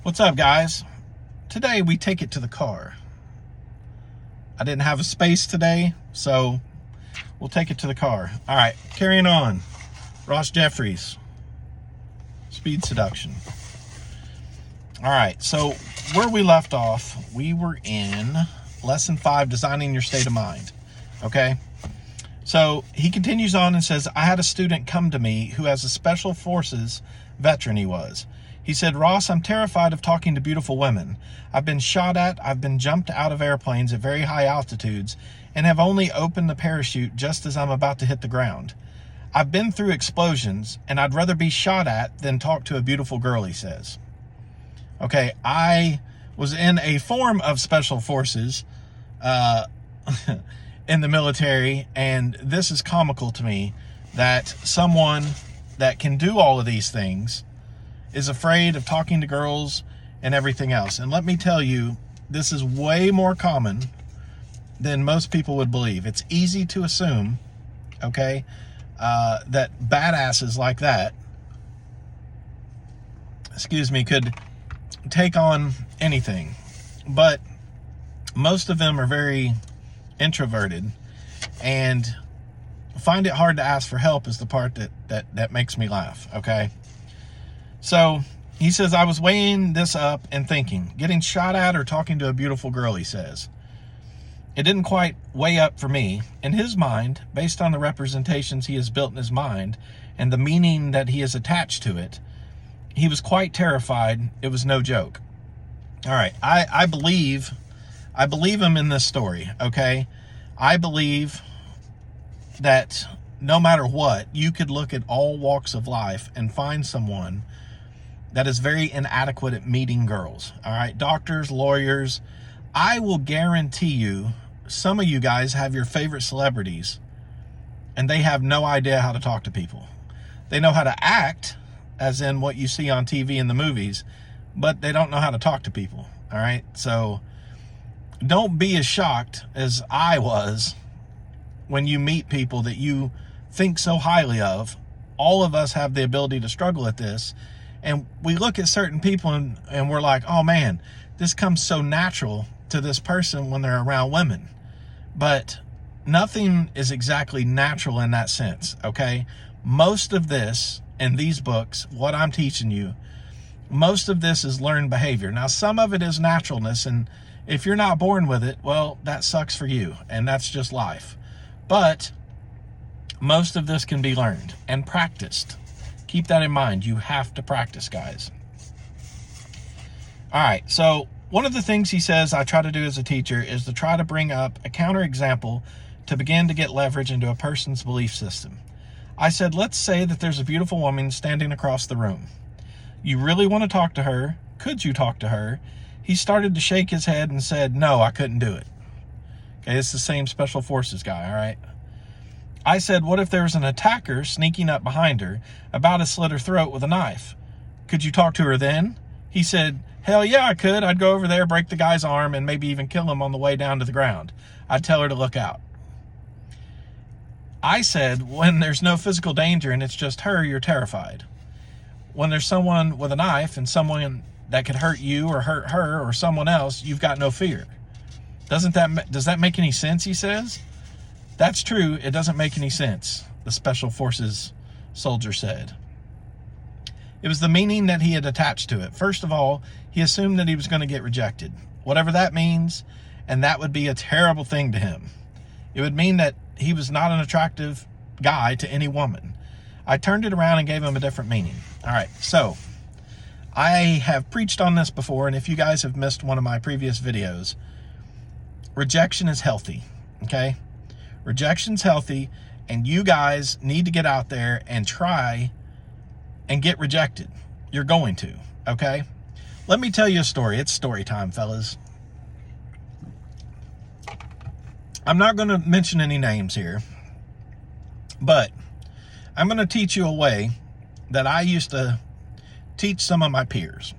What's up, guys? Today we take it to the car. I didn't have a space today, so we'll take it to the car. All right, carrying on. Ross Jeffries, speed seduction. All right, so where we left off, we were in lesson 5, designing your state of mind. Okay, so he continues on and says, I had a student come to me who has a special forces veteran. He said, Ross, I'm terrified of talking to beautiful women. I've been shot at, I've been jumped out of airplanes at very high altitudes, and have only opened the parachute just as I'm about to hit the ground. I've been through explosions, and I'd rather be shot at than talk to a beautiful girl, he says. Okay, I was in a form of special forces in the military, and this is comical to me that someone that can do all of these things is afraid of talking to girls and everything else. And let me tell you, this is way more common than most people would believe. It's easy to assume, okay, that badasses like that, could take on anything. But most of them are very introverted and find it hard to ask for help is the part that makes me laugh, okay? So he says, I was weighing this up and thinking, getting shot at or talking to a beautiful girl, he says. It didn't quite weigh up for me. In his mind, based on the representations he has built in his mind and the meaning that he has attached to it, he was quite terrified. It was no joke. All right, I believe him in this story, okay? I believe that no matter what, you could look at all walks of life and find someone that is very inadequate at meeting girls. All right, doctors, lawyers. I will guarantee you, some of you guys have your favorite celebrities and they have no idea how to talk to people. They know how to act, as in what you see on TV in the movies, but they don't know how to talk to people. All right, so don't be as shocked as I was when you meet people that you think so highly of. All of us have the ability to struggle at this. And we look at certain people and we're like, oh man, this comes so natural to this person when they're around women. But nothing is exactly natural in that sense, okay? Most of this in these books, what I'm teaching you, most of this is learned behavior. Now, some of it is naturalness, and if you're not born with it, well, that sucks for you, and that's just life. But most of this can be learned and practiced. Keep that in mind. You have to practice, guys. All right, so one of the things he says I try to do as a teacher is to try to bring up a counterexample to begin to get leverage into a person's belief system. I said, let's say that there's a beautiful woman standing across the room. You really want to talk to her. Could you talk to her? He started to shake his head and said, no, I couldn't do it. Okay, it's the same special forces guy, all right? I said, what if there was an attacker sneaking up behind her, about to slit her throat with a knife? Could you talk to her then? He said, hell yeah, I could. I'd go over there, break the guy's arm, and maybe even kill him on the way down to the ground. I'd tell her to look out. I said, when there's no physical danger and it's just her, you're terrified. When there's someone with a knife and someone that could hurt you or hurt her or someone else, you've got no fear. Does that make any sense, he says? That's true. It doesn't make any sense, the special forces soldier said. It was the meaning that he had attached to it. First of all, he assumed that he was going to get rejected, whatever that means, and that would be a terrible thing to him. It would mean that he was not an attractive guy to any woman. I turned it around and gave him a different meaning. All right, so I have preached on this before, and if you guys have missed one of my previous videos, rejection is healthy, okay? Rejection's healthy, and you guys need to get out there and try and get rejected. You're going to, okay? Let me tell you a story. It's story time, fellas. I'm not going to mention any names here, but I'm going to teach you a way that I used to teach some of my peers.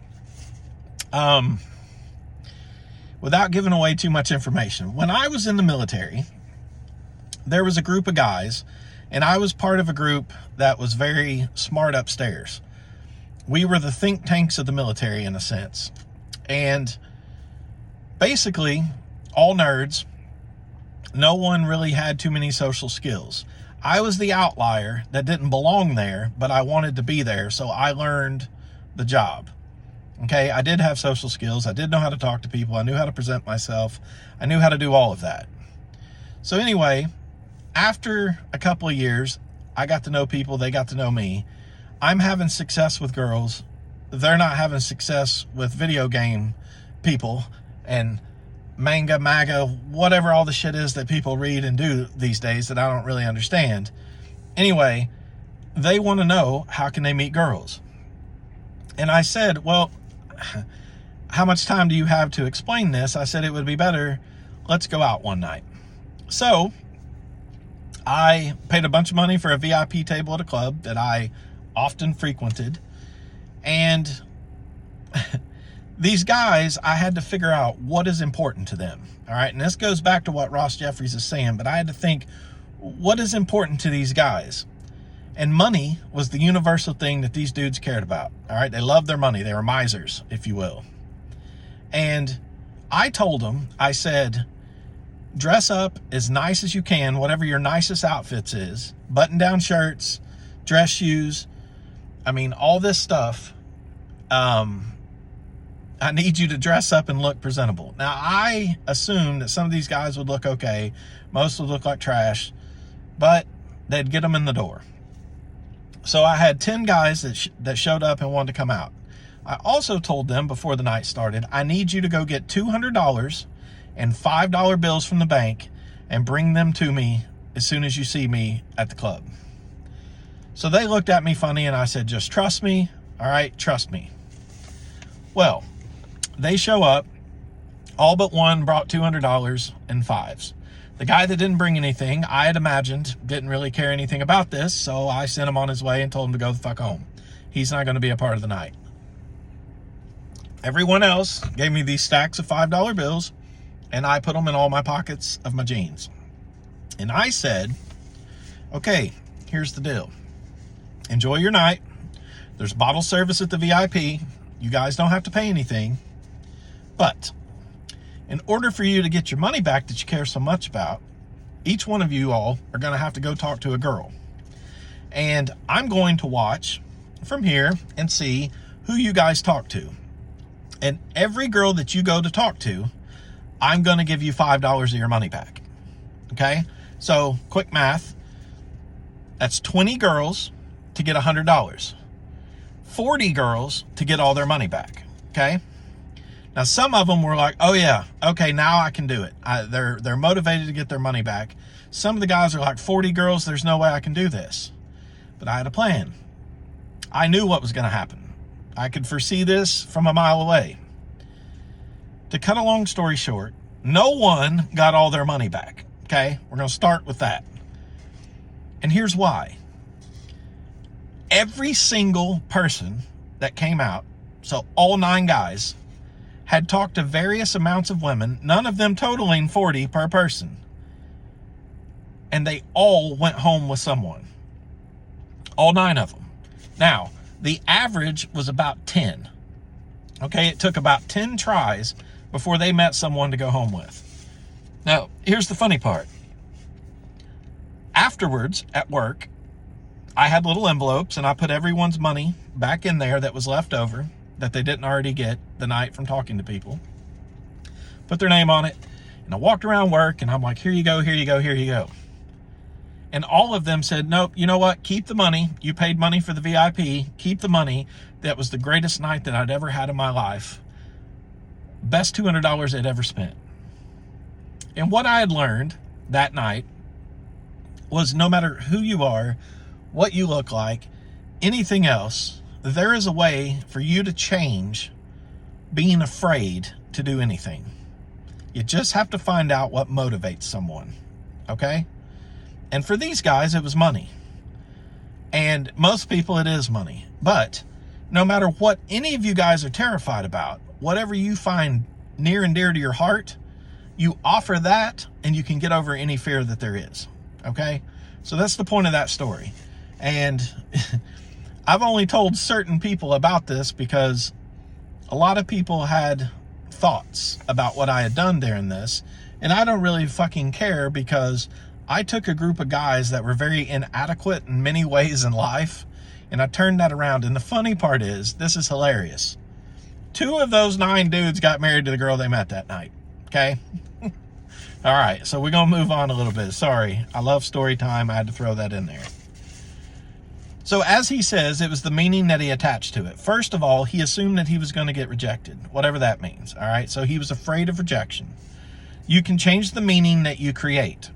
Without giving away too much information. When I was in the military, there was a group of guys, and I was part of a group that was very smart upstairs. We were the think tanks of the military in a sense. And basically, all nerds. No one really had too many social skills. I was the outlier that didn't belong there, but I wanted to be there, so I learned the job. Okay, I did have social skills. I did know how to talk to people. I knew how to present myself. I knew how to do all of that. So anyway, after a couple of years, I got to know people. They got to know me. I'm having success with girls. They're not having success with video game people and manga, MAGA, whatever all the shit is that people read and do these days that I don't really understand. Anyway, they want to know, how can they meet girls? And I said, well, how much time do you have to explain this? I said, it would be better, let's go out one night. So I paid a bunch of money for a VIP table at a club that I often frequented. And these guys, I had to figure out what is important to them. All right. And this goes back to what Ross Jeffries is saying, but I had to think, what is important to these guys? And money was the universal thing that these dudes cared about. All right. They loved their money. They were misers, if you will. And I told them, I said, dress up as nice as you can, whatever your nicest outfits is, button down shirts, dress shoes. I mean, all this stuff. I need you to dress up and look presentable. Now, I assumed that some of these guys would look okay. Most would look like trash, but they'd get them in the door. So I had 10 guys that showed up and wanted to come out. I also told them before the night started, I need you to go get $200 and $5 bills from the bank and bring them to me as soon as you see me at the club. So they looked at me funny and I said, just trust me. All right, trust me. Well, they show up. All but one brought $200 and fives. The guy that didn't bring anything, I had imagined, didn't really care anything about this, so I sent him on his way and told him to go the fuck home. He's not going to be a part of the night. Everyone else gave me these stacks of $5 bills, and I put them in all my pockets of my jeans. And I said, okay, here's the deal. Enjoy your night. There's bottle service at the VIP. You guys don't have to pay anything. But in order for you to get your money back that you care so much about, each one of you all are going to have to go talk to a girl. And I'm going to watch from here and see who you guys talk to. And every girl that you go to talk to, I'm going to give you $5 of your money back. Okay? So, quick math. That's 20 girls to get $100. 40 girls to get all their money back. Okay? Now, some of them were like, oh yeah, okay, now I can do it. They're motivated to get their money back. Some of the guys are like, 40 girls, there's no way I can do this. But I had a plan. I knew what was going to happen. I could foresee this from a mile away. To cut a long story short, no one got all their money back. Okay? We're going to start with that. And here's why. Every single person that came out, so all 9 guys, had talked to various amounts of women, none of them totaling 40 per person. And they all went home with someone. All 9 of them. Now, the average was about 10. Okay, it took about 10 tries before they met someone to go home with. Now, here's the funny part. Afterwards, at work, I had little envelopes and I put everyone's money back in there that was left over, that they didn't already get the night from talking to people. Put their name on it. And I walked around work and I'm like, here you go, here you go, here you go. And all of them said, nope, you know what? Keep the money. You paid money for the VIP. Keep the money. That was the greatest night that I'd ever had in my life. Best $200 they'd ever spent. And what I had learned that night was no matter who you are, what you look like, anything else, there is a way for you to change being afraid to do anything. You just have to find out what motivates someone. Okay? And for these guys, it was money. And most people, it is money. But no matter what any of you guys are terrified about, whatever you find near and dear to your heart, you offer that and you can get over any fear that there is. Okay? So that's the point of that story. And I've only told certain people about this because a lot of people had thoughts about what I had done during this, and I don't really fucking care because I took a group of guys that were very inadequate in many ways in life, and I turned that around. And the funny part is, this is hilarious. 2 of those 9 dudes got married to the girl they met that night. Okay? All right, so we're going to move on a little bit. Sorry, I love story time. I had to throw that in there. So as he says, it was the meaning that he attached to it. First of all, he assumed that he was going to get rejected, whatever that means. All right, so he was afraid of rejection. You can change the meaning that you create.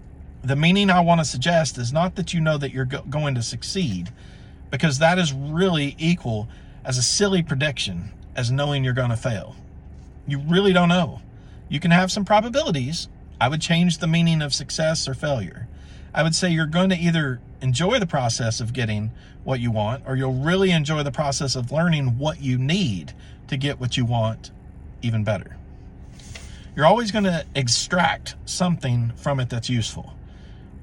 The meaning I want to suggest is not that you know that you're going to succeed, because that is really equal as a silly prediction as knowing you're going to fail. You really don't know. You can have some probabilities. I would change the meaning of success or failure. I would say you're going to either enjoy the process of getting what you want, or you'll really enjoy the process of learning what you need to get what you want even better. You're always going to extract something from it that's useful.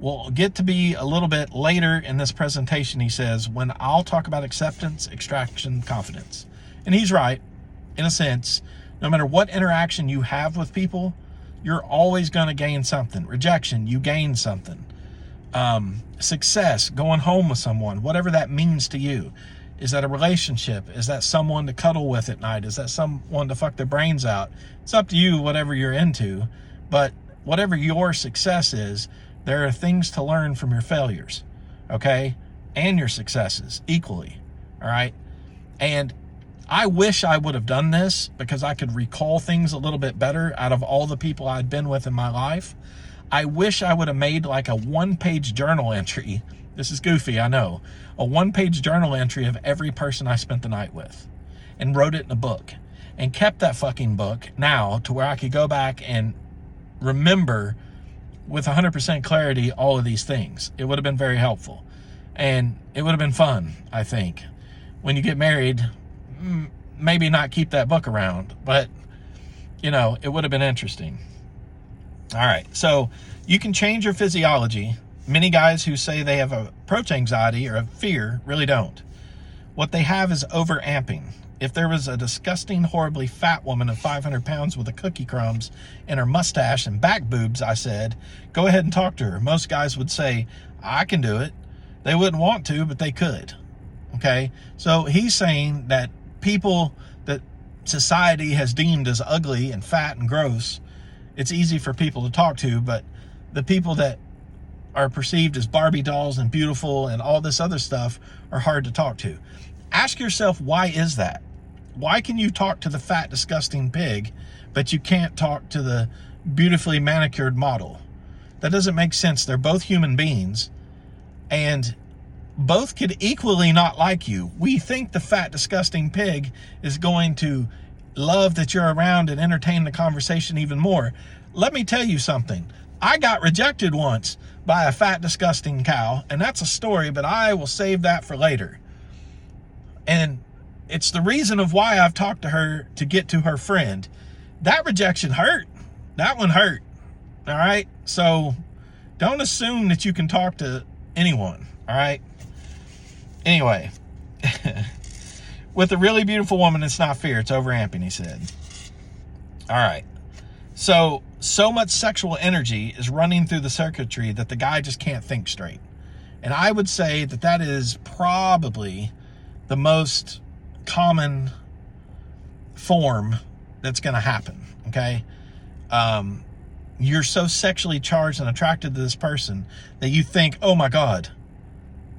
We'll get to be a little bit later in this presentation, he says, when I'll talk about acceptance, extraction, confidence. And he's right, in a sense. No matter what interaction you have with people, you're always going to gain something. Rejection, you gain something. Success, going home with someone, whatever that means to you. Is that a relationship? Is that someone to cuddle with at night? Is that someone to fuck their brains out? It's up to you, whatever you're into. But whatever your success is, there are things to learn from your failures, okay? And your successes equally, all right? And I wish I would have done this because I could recall things a little bit better out of all the people I'd been with in my life. I wish I would have made like a 1-page journal entry. This is goofy, I know. A 1-page journal entry of every person I spent the night with and wrote it in a book and kept that fucking book now to where I could go back and remember with 100% clarity all of these things. It would have been very helpful. And it would have been fun, I think. When you get married, maybe not keep that book around, but, you know, it would have been interesting. All right, so you can change your physiology. Many guys who say they have approach anxiety or a fear really don't. What they have is overamping. If there was a disgusting, horribly fat woman of 500 pounds with a cookie crumbs and her mustache and back boobs, I said, go ahead and talk to her. Most guys would say, I can do it. They wouldn't want to, but they could. Okay? So he's saying that people that society has deemed as ugly and fat and gross, it's easy for people to talk to, but the people that are perceived as Barbie dolls and beautiful and all this other stuff are hard to talk to. Ask yourself, why is that? Why can you talk to the fat, disgusting pig, but you can't talk to the beautifully manicured model? That doesn't make sense. They're both human beings, and both could equally not like you. We think the fat, disgusting pig is going to love that you're around and entertain the conversation even more. Let me tell you something. I got rejected once by a fat, disgusting cow, and that's a story, but I will save that for later. And it's the reason of why I've talked to her to get to her friend. That rejection hurt. That one hurt. All right? So don't assume that you can talk to anyone. All right? Anyway, with a really beautiful woman, it's not fear, it's overamping, he said. All right. So much sexual energy is running through the circuitry that the guy just can't think straight. And I would say that that is probably the most common form that's going to happen, okay? You're so sexually charged and attracted to this person that you think, oh my God,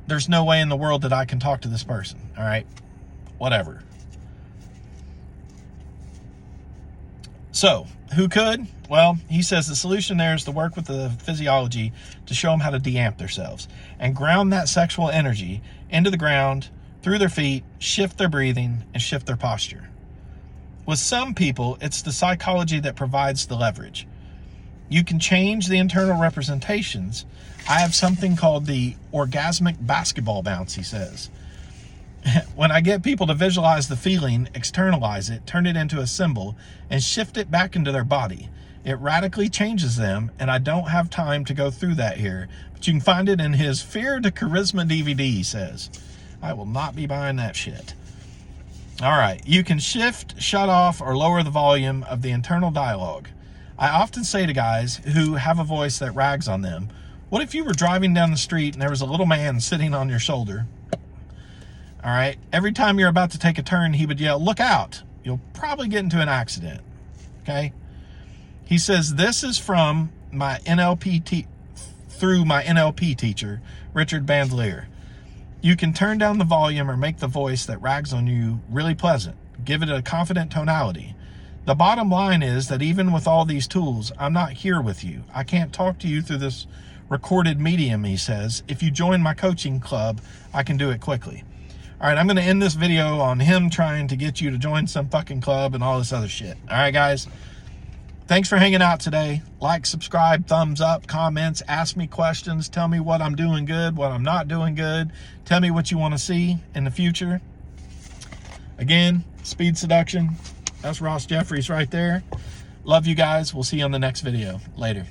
there's no way in the world that I can talk to this person, all right? Whatever. So, who could? Well, he says the solution there is to work with the physiology to show them how to de-amp themselves and ground that sexual energy into the ground, through their feet, shift their breathing, and shift their posture. With some people, it's the psychology that provides the leverage. You can change the internal representations. I have something called the orgasmic basketball bounce, he says. When I get people to visualize the feeling, externalize it, turn it into a symbol, and shift it back into their body, it radically changes them, and I don't have time to go through that here, but you can find it in his Fear to Charisma DVD, he says. I will not be buying that shit. All right. You can shift, shut off, or lower the volume of the internal dialogue. I often say to guys who have a voice that rags on them, what if you were driving down the street and there was a little man sitting on your shoulder? All right. Every time you're about to take a turn, he would yell, look out. You'll probably get into an accident. Okay. He says, this is from my through my NLP teacher, Richard Bandelier. You can turn down the volume or make the voice that rags on you really pleasant. Give it a confident tonality. The bottom line is that even with all these tools, I'm not here with you. I can't talk to you through this recorded medium, he says. If you join my coaching club, I can do it quickly. All right, I'm going to end this video on him trying to get you to join some fucking club and all this other shit. All right, guys. Thanks for hanging out today. Like, subscribe, thumbs up, comments, ask me questions. Tell me what I'm doing good, what I'm not doing good. Tell me what you want to see in the future. Again, Speed Seduction. That's Ross Jeffries right there. Love you guys. We'll see you on the next video. Later.